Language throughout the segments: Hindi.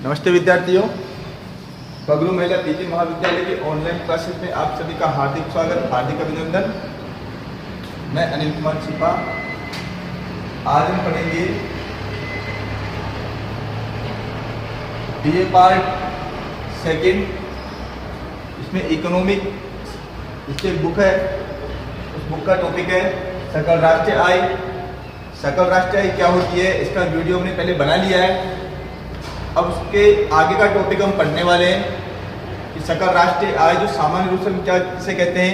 नमस्ते विद्यार्थियों, बगरू महिला पीजी महाविद्यालय के ऑनलाइन क्लासेस में आप सभी का हार्दिक स्वागत, हार्दिक अभिनंदन। मैं अनिल कुमार छिपा। आज हम पढ़ेंगे बीए पार्ट सेकंड। इसमें इकोनॉमिक इसकी एक बुक है, उस बुक का टॉपिक है सकल राष्ट्रीय आय। सकल राष्ट्रीय आय क्या होती है, इसका वीडियो हमने पहले बना लिया है। अब उसके आगे का टॉपिक हम पढ़ने वाले हैं कि सकल राष्ट्रीय आय जो सामान्य रूप से हम क्या किसे कहते हैं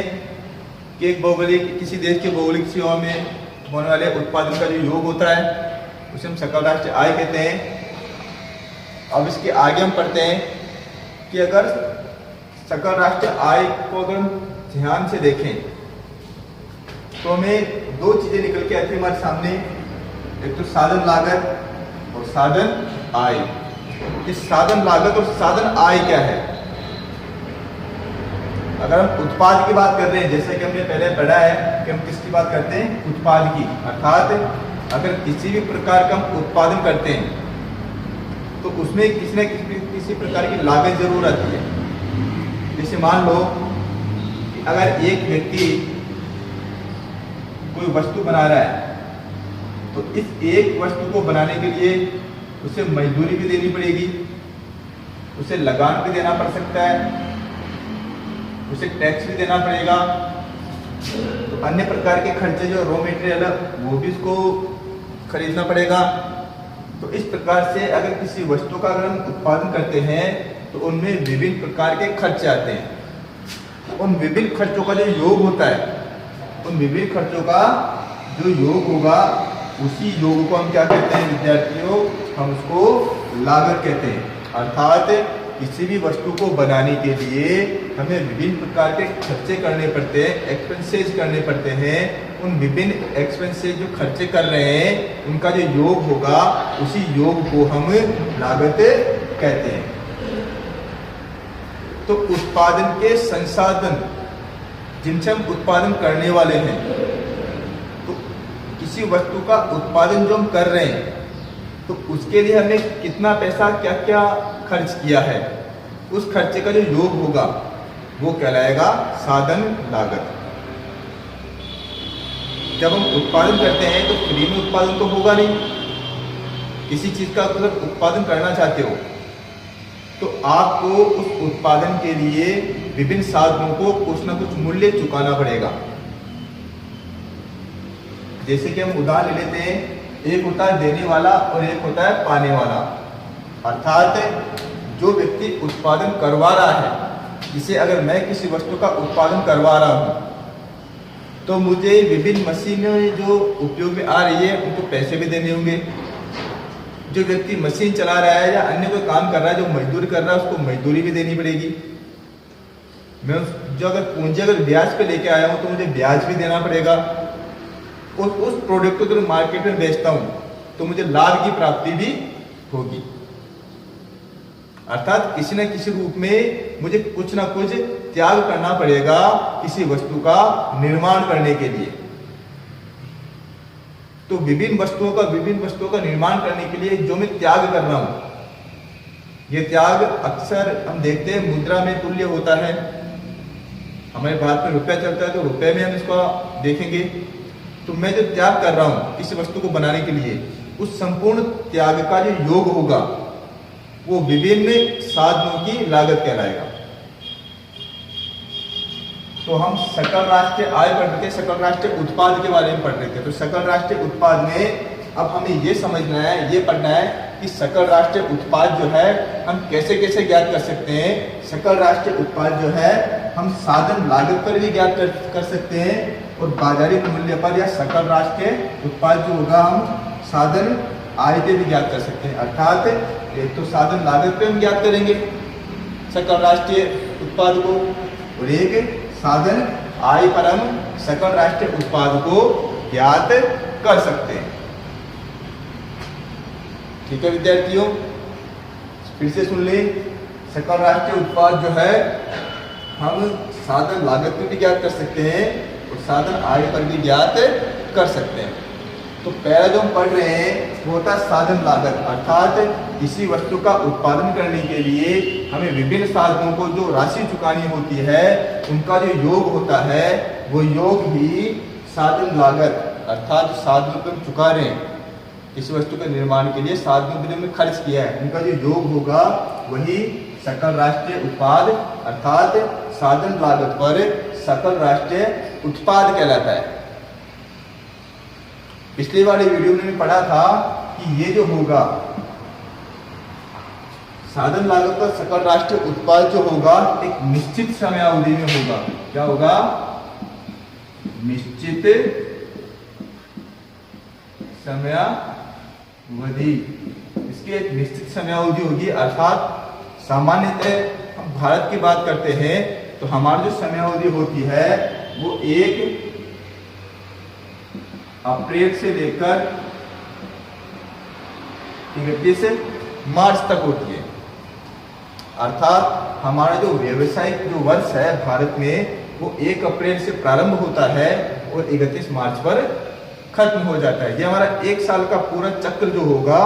कि एक भौगोलिक किसी देश के भौगोलिक सीमाओं में होने वाले उत्पादन का जो योग होता है उसे हम सकल राष्ट्रीय आय कहते हैं। अब इसके आगे हम पढ़ते हैं कि अगर सकल राष्ट्रीय आय को अगर हम ध्यान से देखें तो हमें दो चीजें निकल के आती है हमारे सामने, एक तो साधन लागत और साधन आय। इस साधन लागत और साधन आय क्या है? अगर हम उत्पाद की बात कर रहे हैं, जैसे कि हमने पहले पढ़ा है कि हम किसकी बात करते हैं, उत्पाद की। अर्थात अगर किसी भी प्रकार का हम उत्पादन करते हैं तो उसमें किसी न किसी प्रकार की लागत जरूर आती है। जैसे मान लो कि अगर एक व्यक्ति कोई वस्तु बना रहा है तो इस एक वस्तु को बनाने के लिए उसे मजदूरी भी देनी पड़ेगी, उसे लगान भी देना पड़ सकता है, उसे टैक्स भी देना पड़ेगा, तो अन्य प्रकार के खर्चे जो रॉ मटेरियल है वो भी उसको खरीदना पड़ेगा। तो इस प्रकार से अगर किसी वस्तु का अगर हम उत्पादन करते हैं तो उनमें विभिन्न प्रकार के खर्चे आते हैं। उन विभिन्न खर्चों का जो योग होता है, उन विभिन्न खर्चों का जो योग होगा उसी योग को हम क्या कहते हैं विद्यार्थियों, हम उसको लागत कहते हैं। अर्थात किसी भी वस्तु को बनाने के लिए हमें विभिन्न प्रकार के खर्चे करने पड़ते हैं, एक्सपेंसेस करने पड़ते हैं। उन विभिन्न एक्सपेंसेस जो खर्चे कर रहे हैं उनका जो योग होगा उसी योग को हम लागत कहते हैं। तो उत्पादन के संसाधन जिनसे हम उत्पादन करने वाले हैं, तो किसी वस्तु का उत्पादन जो हम कर रहे हैं तो उसके लिए हमें कितना पैसा क्या क्या खर्च किया है, उस खर्चे का जो योग होगा वो कहलाएगा साधन लागत। जब हम उत्पादन करते हैं तो फ्री में उत्पादन तो होगा नहीं। किसी चीज का अगर उत्पादन करना चाहते हो तो आपको उस उत्पादन के लिए विभिन्न साधनों को कुछ ना कुछ मूल्य चुकाना पड़ेगा। जैसे कि हम उदाहरण ले लेते हैं, एक होता है देने वाला और एक होता है पाने वाला। अर्थात जो व्यक्ति उत्पादन करवा रहा है, जिसे अगर मैं किसी वस्तु का उत्पादन करवा रहा हूँ तो मुझे विभिन्न मशीनें जो उपयोग में आ रही है उनको पैसे भी देने होंगे। जो व्यक्ति मशीन चला रहा है या अन्य कोई काम कर रहा है, जो मजदूरी कर रहा है, उसको मजदूरी भी देनी पड़ेगी। मैं जो अगर पूंजी अगर ब्याज पे लेके आया हूँ तो मुझे ब्याज भी देना पड़ेगा। उस प्रोडक्ट को जो मार्केट में बेचता हूँ तो मुझे लाभ की प्राप्ति भी होगी। अर्थात किसी न किसी रूप में मुझे कुछ ना कुछ त्याग करना पड़ेगा किसी वस्तु का निर्माण करने के लिए। तो विभिन्न वस्तुओं का निर्माण करने के लिए जो मैं त्याग कर रहा हूं, ये त्याग अक्सर हम देखते हैं मुद्रा में तुल्य होता है। हमारे भारत में रुपया चलता है तो रुपए में हम इसको देखेंगे। तो मैं जो त्याग कर रहा हूं किसी वस्तु को बनाने के लिए, उस संपूर्ण त्याग का जो योग होगा वो विभिन्न साधनों की लागत कहलाएगा। तो हम सकल राष्ट्रीय आय पढ़ रहे थे, सकल राष्ट्रीय उत्पाद के बारे में पढ़ रहे थे। तो सकल राष्ट्रीय उत्पाद में अब हमें ये समझना है, ये पढ़ना है कि सकल राष्ट्रीय उत्पाद जो है हम कैसे कैसे ज्ञात कर सकते हैं। सकल राष्ट्रीय उत्पाद जो है हम साधन लागत पर भी ज्ञात कर सकते हैं और बाजारी मूल्य पर या सकल राष्ट्रीय उत्पाद जो होगा हम साधन आय पे भी ज्ञात कर सकते हैं। अर्थात एक तो साधन लागत पे हम ज्ञात करेंगे सकल राष्ट्रीय उत्पाद को, और एक साधन आय पर हम सकल राष्ट्रीय उत्पाद को ज्ञात कर सकते हैं। ठीक है विद्यार्थियों, फिर से सुन लें। सकल राष्ट्रीय उत्पाद जो है हम साधन लागत पर भी ज्ञात कर सकते हैं और साधन आय पर भी ज्ञात कर सकते हैं। तो पहला जो हम पढ़ रहे हैं वो होता है साधन लागत, अर्थात किसी वस्तु का उत्पादन करने के लिए हमें विभिन्न साधनों को जो राशि चुकानी होती है उनका जो योग होता है वो योग ही साधन लागत, अर्थात साधनों पर हम चुका रहे हैं, किसी वस्तु के निर्माण के लिए साधनों पर हमने खर्च किया है उनका जो योग होगा वही सकल राष्ट्रीय उत्पाद अर्थात साधन लागत पर सकल राष्ट्रीय उत्पाद कहलाता है। पिछली वाली वीडियो में पढ़ा था कि ये जो होगा साधन लागत पर सकल राष्ट्रीय उत्पाद जो होगा एक निश्चित समयावधि में होगा। क्या होगा? निश्चित समयावधि। इसकी एक निश्चित समयावधि होगी, अर्थात सामान्यतः हम भारत की बात करते हैं तो हमारी जो समयावधि होती है वो 1 अप्रैल से लेकर 31 मार्च तक होती है। अर्थात हमारा जो व्यावसायिक जो वर्ष है भारत में वो 1 अप्रैल से प्रारंभ होता है और 31 मार्च पर खत्म हो जाता है। ये हमारा 1 साल का पूरा चक्र जो होगा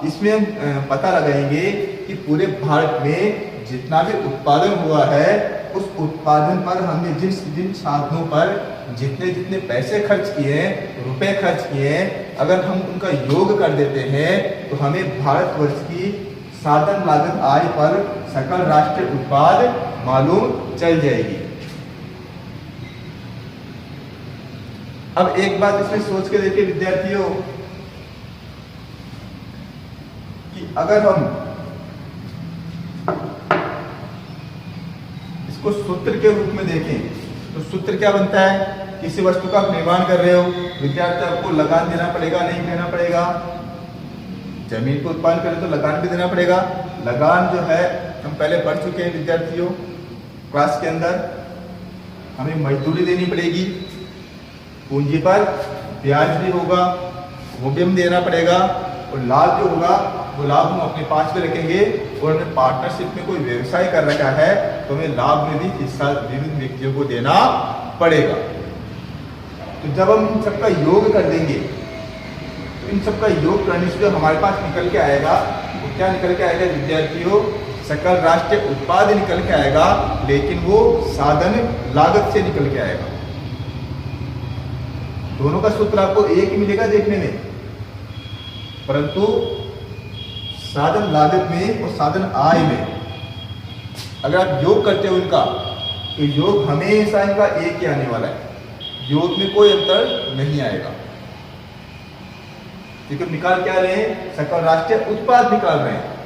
इसमें हम पता लगाएंगे कि पूरे भारत में जितना भी उत्पादन हुआ है उस उत्पादन पर हमने जिन साधनों पर जितने पैसे खर्च किए हैं, रुपए खर्च किए हैं, अगर हम उनका योग कर देते हैं तो हमें भारतवर्ष की साधन लागत आय पर सकल राष्ट्रीय उत्पाद मालूम चल जाएगी। अब एक बात इसमें सोच के देखिए विद्यार्थियों कि अगर हम इसको सूत्र के रूप में देखें तो सूत्र क्या बनता है? किसी वस्तु का आप निर्माण कर रहे हो, विद्यार्थी आपको लगान देना पड़ेगा, नहीं देना पड़ेगा? जमीन को उत्पादन करें तो लगान भी देना पड़ेगा। लगान जो है हम पहले पढ़ चुके हैं विद्यार्थियों क्लास के अंदर। हमें मजदूरी देनी पड़ेगी, पूंजी पर ब्याज भी होगा वो भी हम देना पड़ेगा, और लाभ जो होगा वो लाभ हम अपने पास में रखेंगे, और हमें पार्टनरशिप में कोई व्यवसाय कर रखा है तो हमें लाभ में भी हिस्सा विभिन्न व्यक्तियों को देना पड़ेगा। तो जब हम इन सबका योग कर देंगे तो इन सबका योग करने से जो हमारे पास निकल के आएगा वो क्या निकल के आएगा विद्यार्थियों? सकल राष्ट्रीय उत्पाद निकल के आएगा, लेकिन वो साधन लागत से निकल के आएगा। दोनों का सूत्र आपको एक ही मिलेगा देखने में, परंतु साधन लागत में और साधन आय में अगर आप योग करते हो इनका तो योग हमेशा इनका एक ही आने वाला है, योग में कोई अंतर नहीं आएगा। क्योंकि हम निकाल क्या रहे हैं? सकल राष्ट्रीय उत्पाद निकाल रहे हैं।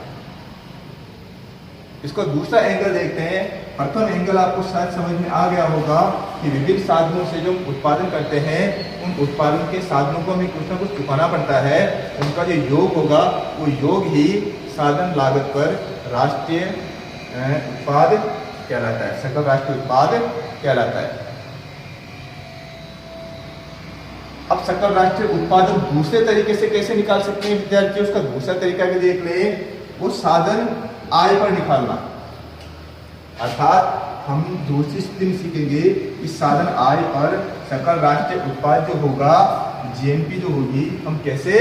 इसको दूसरा एंगल देखते हैं। प्रथम एंगल आपको शायद समझ में आ गया होगा कि विभिन्न साधनों से जो उत्पादन करते हैं उन उत्पादन के साधनों को हमें कुछ ना कुछ चुकाना पड़ता है, उनका जो योग होगा वो योग ही साधन लागत पर राष्ट्रीय उत्पाद कहलाता है, सकल राष्ट्रीय उत्पाद कहलाता है। अब सकल राष्ट्रीय उत्पाद हम दूसरे तरीके से कैसे निकाल सकते हैं विद्यार्थियों? उसका दूसरा तरीका भी देख ले, वो साधन आय पर निकालना। अर्थात हम दूसरी स्थिति में सीखेंगे कि साधन आय पर सकल राष्ट्रीय उत्पाद जो होगा, जीएनपी जो होगी, हम कैसे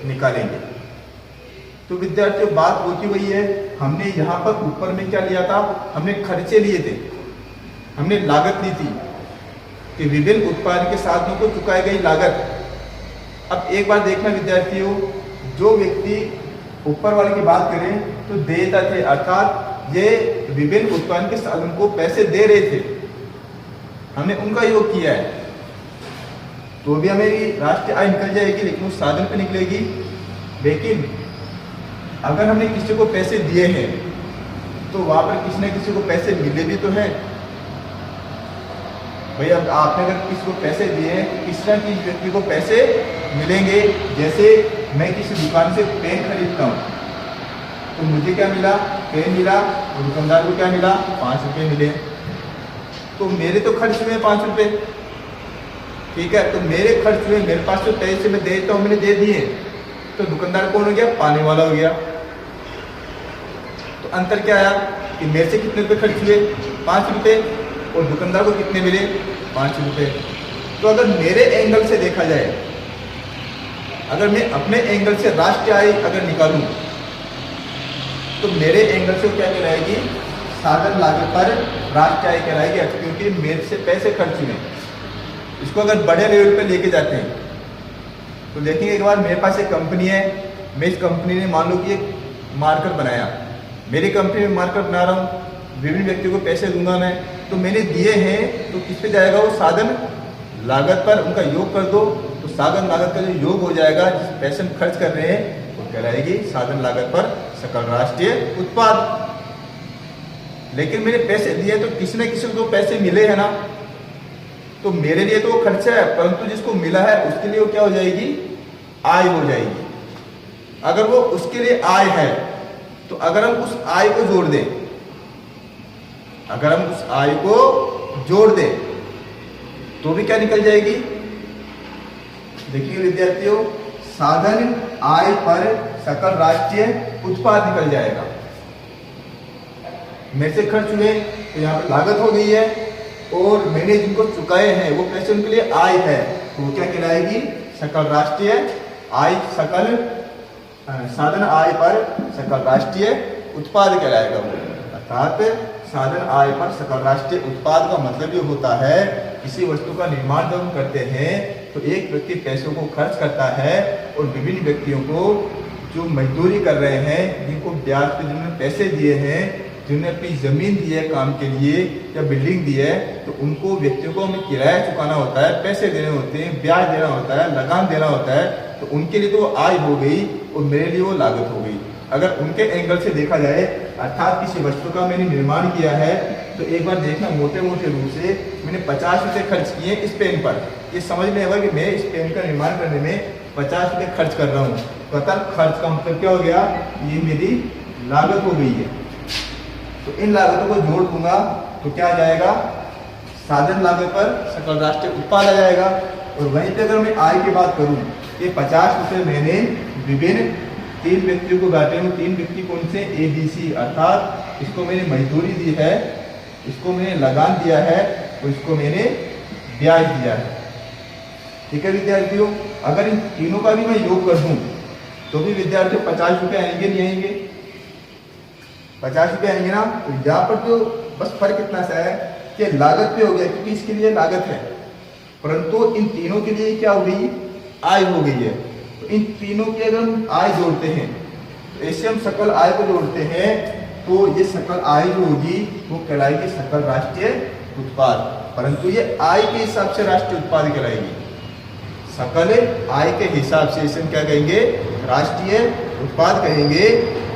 निकालेंगे। तो विद्यार्थियों बात होती वही है, हमने यहाँ पर ऊपर में क्या लिया था? हमने खर्चे लिए थे, हमने लागत ली थी कि विभिन्न उत्पादन के साधनों को चुकाई गई लागत। अब एक बार देखना विद्यार्थियों, जो व्यक्ति ऊपर वाले की बात करें तो देयता थे, अर्थात ये विभिन्न उत्पादन के साधन को पैसे दे रहे थे, हमने उनका योग किया है, तो भी हमें राष्ट्रीय आय निकल जाएगी, लेकिन उस साधन पे निकलेगी। लेकिन अगर हमने किसी को पैसे दिए हैं तो वहां पर किसी न किसी को पैसे मिले भी तो हैं भाई। अब आपने अगर किसी को पैसे दिए हैं, किसी न किसी व्यक्ति को पैसे मिलेंगे। जैसे मैं किसी दुकान से पेन खरीदता हूँ तो मुझे क्या मिला? पेन मिला, और दुकानदार को क्या मिला? 5 रुपये मिले। तो मेरे तो खर्च हुए 5 रुपये, ठीक है। तो मेरे खर्च हुए, मेरे पास जो पैसे मैं देता हूँ मैंने दे दिए, तो दुकानदार कौन हो गया? पाने वाला हो गया। तो अंतर क्या आया कि मेरे से कितने रुपये खर्च हुए? 5 रुपये, और दुकानदार को कितने मिले? 5 रुपये। तो अगर मेरे एंगल से देखा जाए अगर मैं अपने एंगल से राष्ट्रीय आय अगर निकालूं तो मेरे एंगल से क्या कहलाएगी, साधन लागत पर राष्ट्रीय आय कहलाएगी, क्योंकि मेरे से पैसे खर्च हुए। इसको अगर बड़े लेवल पे लेके जाते हैं तो देखेंगे एक बार मेरे पास एक कंपनी है, मैं इस कंपनी ने मान लो कि एक मार्कर बनाया, मेरी कंपनी में मार्कर बना रहा हूँ, विभिन्न व्यक्तियों को पैसे दूंगा मैं, तो मैंने दिए हैं तो किस पे जाएगा, वो साधन लागत पर उनका योग कर दो तो साधन लागत का जो योग हो जाएगा, जिस पैसे हम खर्च कर रहे हैं वो कहलाएगी साधन लागत पर सकल राष्ट्रीय उत्पाद। लेकिन मैंने पैसे दिए तो किसी न किसी को तो पैसे मिले हैं ना, तो मेरे लिए तो वो खर्चा है, परंतु जिसको मिला है उसके लिए वो क्या हो जाएगी, आय हो जाएगी। अगर वो उसके लिए आय है तो अगर हम उस आय को जोड़ दें, अगर हम उस आय को जोड़ दें तो भी क्या निकल जाएगी, देखिए विद्यार्थियों, साधन आय पर सकल राष्ट्रीय उत्पाद निकल जाएगा। मेरे से खर्च हुए तो यहाँ पर लागत हो गई है, और मैंने जिनको चुकाए हैं वो पैसे उनके लिए आय है, तो वो क्या कहलाएगी, सकल राष्ट्रीय आय, सकल साधन आय पर सकल राष्ट्रीय उत्पाद कहलाएगा वो। अर्थात साधन आय पर सकल राष्ट्रीय उत्पाद का मतलब ये होता है, किसी वस्तु का निर्माण जब हम करते हैं तो एक व्यक्ति पैसों को खर्च करता है और विभिन्न व्यक्तियों को जो मजदूरी कर रहे हैं, जिनको ब्याज पे जिन्होंने पैसे दिए हैं, जिन्होंने अपनी जमीन दी है काम के लिए या बिल्डिंग दी है, तो उनको व्यक्तियों को हमें किराया चुकाना होता है, पैसे देने होते हैं, ब्याज देना होता है, लगान देना होता है, तो उनके लिए तो वो आय हो गई और मेरे लिए वो लागत हो गई। अगर उनके एंगल से देखा जाए, अर्थात किसी वस्तु का मैंने निर्माण किया है तो एक बार देखना, मोटे मोटे रूप से मैंने 50 रुपये खर्च किए इस पेन पर, ये समझ में आएगा कि मैं इस पेन का निर्माण करने में 50 रुपये खर्च कर रहा हूँ, पता खर्च का मतलब क्या हो गया, ये मेरी लागत हो गई है। तो इन लागतों को जोड़ दूंगा तो क्या आ जाएगा, साधन लागत पर सकल राष्ट्रीय उत्पाद आ जाएगा। और वहीं पे अगर मैं आय की बात करूं, ये 50 रुपये मैंने विभिन्न 3 व्यक्तियों को बांटे हूँ, 3 व्यक्ति कौन से, ABC, अर्थात इसको मैंने मजदूरी दी है, इसको मैंने लगान दिया है और इसको मैंने ब्याज दिया है। ठीक है विद्यार्थियों, अगर इन तीनों का भी मैं योग कर दूं तो भी विद्यार्थियों 50 रुपये आएंगे, नहीं आएंगे, 50 रुपये आएंगे ना। तो यहाँ पर तो बस फर्क इतना सा है कि लागत पे हो गया, क्योंकि इसके लिए लागत है, परंतु इन तीनों के लिए क्या हो गई, आय हो गई है। तो इन तीनों के अगर हम आय जोड़ते हैं तो ऐसे हम सकल आय को जोड़ते हैं, तो ये सकल आय जो होगी वो कहलाएगी सकल राष्ट्रीय उत्पाद, परंतु ये आय के हिसाब से राष्ट्रीय उत्पाद कहलाएगी, सकल आय के हिसाब से इसे क्या कहेंगे, राष्ट्रीय उत्पाद कहेंगे।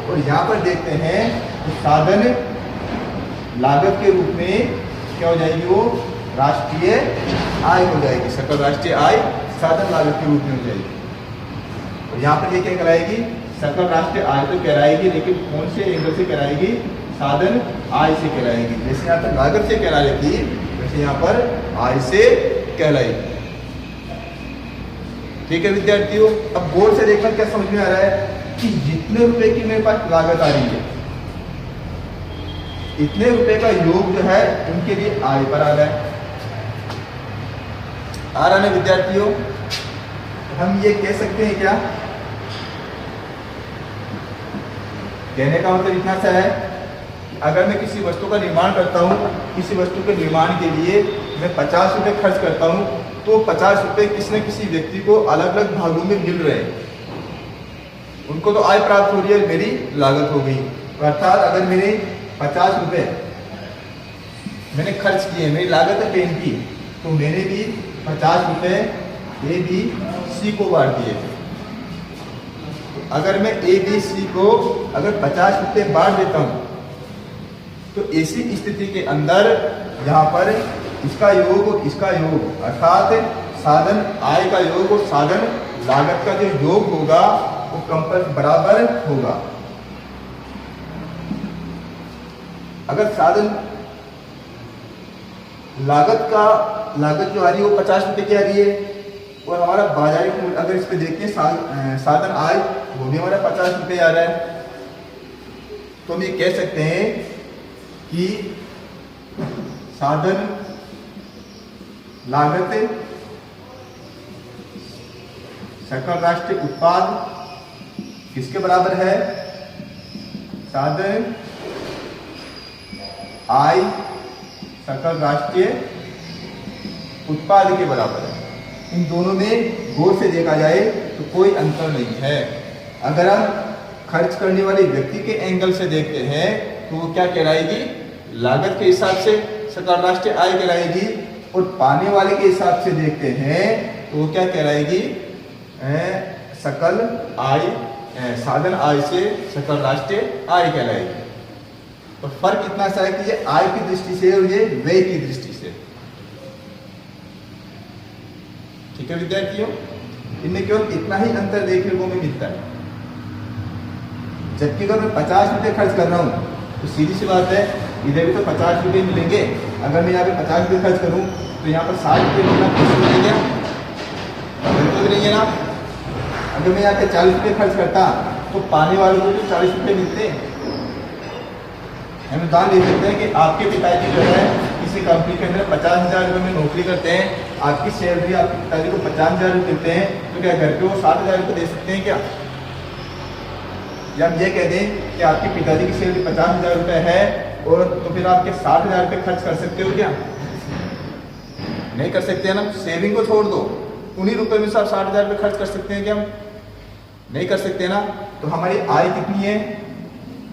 और यहाँ पर देखते हैं तो साधन लागत के रूप में क्या हो जाएगी, वो राष्ट्रीय आय हो जाएगी, सकल राष्ट्रीय आय साधन लागत के रूप में हो जाएगी। और यहाँ पर ये क्या कहलाएगी, सकल राष्ट्रीय आय तो कहलाएगी, लेकिन कौन से एंगल से कहलाएगी, साधन आय से कहलाएगी। जैसे यहाँ पर लागत से कहला रही थी, वैसे यहाँ पर आय से कहलाएगी। ठीक है विद्यार्थियों, अब बोर्ड से देखकर क्या समझ में आ रहा है कि जितने रुपए की मेरे पास लागत आ रही है, इतने रुपए का योग जो है उनके लिए आय पर आ रहा है, आ रहा है विद्यार्थियों। हम ये कह सकते हैं क्या, कहने का मतलब इतना सा है, अगर मैं किसी वस्तु का निर्माण करता हूँ, किसी वस्तु के निर्माण के लिए मैं 50 रुपये खर्च करता हूँ, तो 50 रुपये किसी न किसी व्यक्ति को अलग अलग भागों में मिल रहे हैं, उनको तो आय प्राप्त हो रही है, मेरी लागत हो गई। अर्थात अगर मेरे 50 रुपये मैंने खर्च किए, मेरी लागत है पेन की, तो मैंने भी 50 रुपये ABC को बांट दिए। तो अगर मैं ABC को अगर 50 रुपये बांट देता हूँ, तो ऐसी स्थिति के अंदर यहाँ पर इसका योग और इसका योग, अर्थात साधन आय का योग और साधन लागत का जो योग होगा वो कंपल्सरी बराबर होगा। अगर साधन लागत जो आ रही है वो 50 रुपये की आ रही है, और हमारा बाजारी मूल्य अगर इस पे देखते हैं साधन आय वो भी हमारा 50 रुपये आ रहा है, तो हम ये कह सकते हैं कि साधन लागत सकल राष्ट्रीय उत्पाद किसके बराबर है? साधन आय सकल राष्ट्रीय उत्पाद के बराबर है। इन दोनों में गौर से देखा जाए तो कोई अंतर नहीं है। अगर हम खर्च करने वाले व्यक्ति के एंगल से देखते हैं तो वो क्या कहलाएगी? लागत के हिसाब से सकल राष्ट्रीय आय कहलाएगी। और पाने वाले के हिसाब से देखते हैं तो वो क्या कहलाएगी? सकल आय, साधन आय से सकल राष्ट्रीय आय कहलाएगी। और फर्क इतना सा है कि ये आय की दृष्टि से और ये व्यय की दृष्टि से। ठीक है विद्यार्थियों, इनमें केवल इतना ही अंतर देखने को हमें मिलता है। जबकि अगर मैं 50 रुपये खर्च कर रहा हूँ तो सीधी सी बात है, इधर भी तो 50 रुपये मिलेंगे। अगर मैं यहाँ पे 50 रुपये खर्च करूँ तो यहाँ पर 60 रुपये मिलना मिलेंगे तो मिलेंगे ना। अगर मैं यहाँ पे 40 रुपये खर्च करता तो पाने वालों को तो 40 रुपये मिलते हैं। हम उदाहरण ले सकते हैं कि आपके पिताजी जो है किसी कंपनी के अंदर 50,000 रुपये में नौकरी करते हैं, आपकी सैलरी आपके पिताजी को 50,000 रुपये मिलते हैं, तो क्या घर पे वो 60,000 रुपये दे सकते हैं क्या? या हम ये कह दें कि आपके पिताजी की सैलरी 50,000 रुपये है और तो फिर आपके 60,000 रुपये खर्च कर सकते हो क्या? नहीं कर सकते हैं ना। सेविंग को छोड़ दो, उन्हीं रुपये में से आप 60,000 रुपये खर्च कर सकते हैं क्या? हम नहीं कर सकते ना। तो हमारी आय कितनी है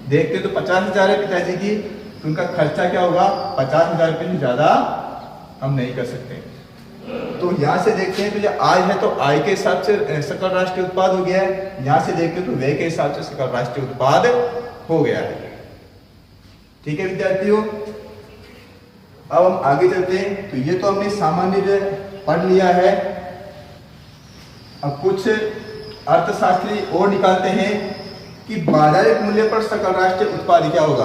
देखते तो 50,000 है पिताजी की, तो उनका खर्चा क्या होगा? 50,000 रुपये से ज्यादा हम नहीं कर सकते। तो यहाँ से देखते हैं तो ये आय है तो आय के हिसाब से सकल राष्ट्रीय उत्पाद हो गया है। यहाँ से देखते हैं तो व्यय के हिसाब से सकल राष्ट्रीय उत्पाद हो गया है। ठीक है विद्यार्थियों, अब हम आगे चलते हैं। तो ये तो हमने सामान्य पढ़ लिया है। अब कुछ अर्थशास्त्री और निकालते हैं कि बाजारिक मूल्य पर सकल राष्ट्रीय उत्पाद क्या होगा।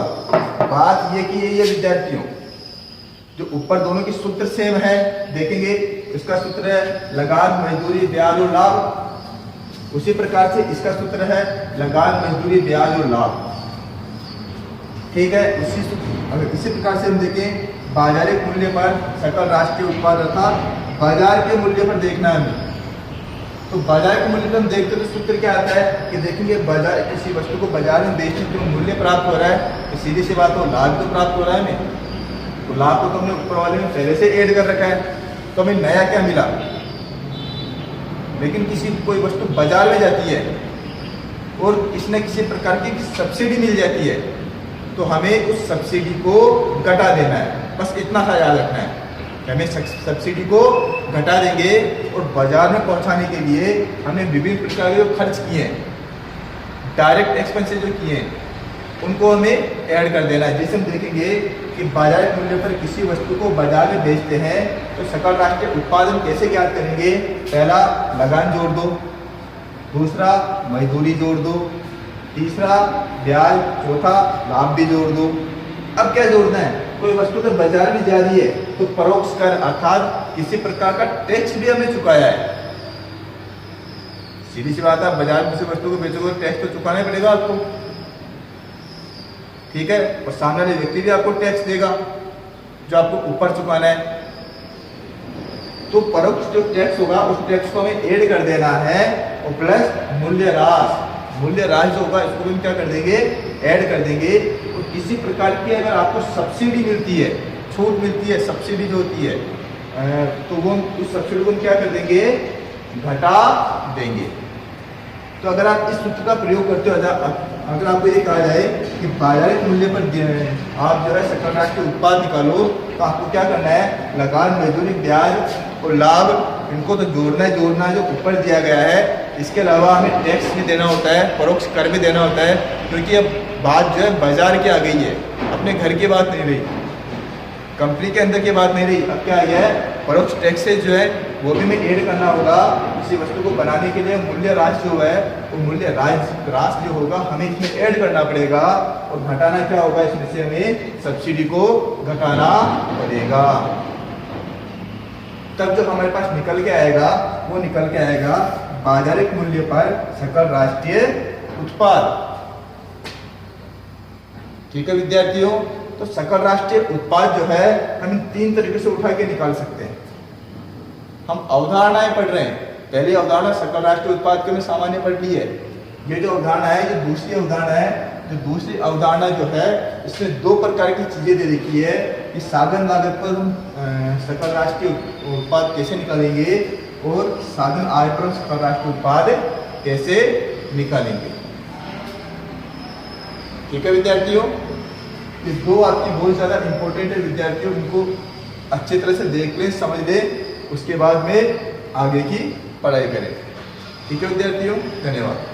बात ये की है ये विद्यार्थियों, जो ऊपर दोनों की सूत्र सेम है, देखेंगे इसका सूत्र है लगान मजदूरी ब्याज और लाभ। उसी प्रकार से इसका सूत्र है लगान मजदूरी ब्याज और लाभ। ठीक है, इसी प्रकार से हम देखें बाजारिक मूल्य पर सकल राष्ट्रीय उत्पाद अर्थात बाजार के मूल्य पर देखना है हमें। तो बाजार के मूल्य पर हम देखते तो सूत्र क्या आता है कि देखेंगे बाजार किसी वस्तु को बाजार में बेचने जो मूल्य प्राप्त हो रहा है तो सीधी सी बात हो लाभ तो प्राप्त हो रहा है हमें। तो लाभ को तो हमने ऊपर वाले में पहले से ऐड कर रखा है, तो हमें नया क्या मिला। लेकिन किसी कोई वस्तु बाजार में जाती है और किसी न किसी प्रकार की सब्सिडी मिल जाती है तो हमें उस सब्सिडी को घटा देना है। बस इतना सा याद रखना है कि हमें सब्सिडी को घटा देंगे और बाजार में पहुंचाने के लिए हमने विभिन्न प्रकार के जो खर्च किए हैं, डायरेक्ट एक्सपेंसेस जो किए हैं, उनको हमें ऐड कर देना है। जैसे हम देखेंगे कि बाजार मूल्य पर किसी वस्तु को बाजार में बेचते हैं तो सकल राष्ट्रीय उत्पादन कैसे ज्ञात करेंगे। पहला लगान जोड़ दो, दूसरा मजदूरी जोड़ दो, तीसरा ब्याज, चौथा लाभ भी जोड़ दो। अब क्या जोड़ना है, कोई वस्तु तो बाजार में जा रही है तो परोक्ष कर अर्थात किसी प्रकार का टैक्स भी हमें चुकाया है। सीधी सी बात है, बाजार में किसी वस्तु को बेचोगे टैक्स तो चुकाना ही पड़ेगा आपको। ठीक है, और सामने वाले व्यक्ति भी आपको टैक्स देगा जो आपको ऊपर चुकाना है। तो परोक्ष जो टैक्स होगा उस टैक्स को हमें ऐड कर देना है और प्लस मूल्य राशि जो होगा इसको भी क्या कर देंगे, ऐड कर देंगे। तो किसी प्रकार की अगर आपको सब्सिडी मिलती है, छूट मिलती है, सब्सिडी जो होती है तो वो उस सब्सिडी को हम क्या कर देंगे, घटा देंगे। तो अगर आप इस सूत्र का प्रयोग करते हो, अगर आपको ये कहा जाए कि बाजारिक मूल्य पर आप जो है सकल राष्ट्रीय उत्पाद निकालो तो आपको क्या करना है, लगान मजदूरी ब्याज और लाभ इनको तो जोड़ना है जो ऊपर दिया गया है। इसके अलावा हमें टैक्स भी देना होता है, परोक्ष कर भी देना होता है, क्योंकि अब बात जो है बाजार की आ गई है, अपने घर की बात नहीं रही, कंपनी के अंदर की बात नहीं रही। अब क्या आ गया है, परोक्ष टैक्सेस जो है वो भी हमें ऐड करना होगा। किसी वस्तु को बनाने के लिए मूल्य राशि जो है वो मूल्य राशि जो होगा हमें इसमें ऐड करना पड़ेगा और घटाना क्या होगा, इसमें से हमें सब्सिडी को घटाना पड़ेगा। तब जो हमारे पास निकल के आएगा वो निकल के आएगा बाजारिक मूल्य पर सकल राष्ट्रीय उत्पाद। ठीक है विद्यार्थियों, तो सकल राष्ट्रीय उत्पाद जो है हम तीन तरीके से उठा के निकाल सकते हैं। हम अवधारणाएं पढ़ रहे हैं पहली अवधारणा सकल राष्ट्रीय उत्पाद के में सामान्य पढ़ ली है। ये जो अवधारणा है, ये दूसरी अवधारणा है। जो दूसरी अवधारणा जो है, इसमें दो प्रकार की चीजें दे रखी है कि साधन लागत पर हम सकल राष्ट्रीय उत्पाद कैसे निकालेंगे और साधन आय पर सकल राष्ट्रीय उत्पाद कैसे निकालेंगे। ठीक है विद्यार्थियों, ये दो आपकी बहुत ज्यादा इंपॉर्टेंट है विद्यार्थियों, इनको अच्छी तरह से देख लें, समझ लें, उसके बाद में आगे की पढ़ाई करें। ठीक है विद्यार्थियों, धन्यवाद।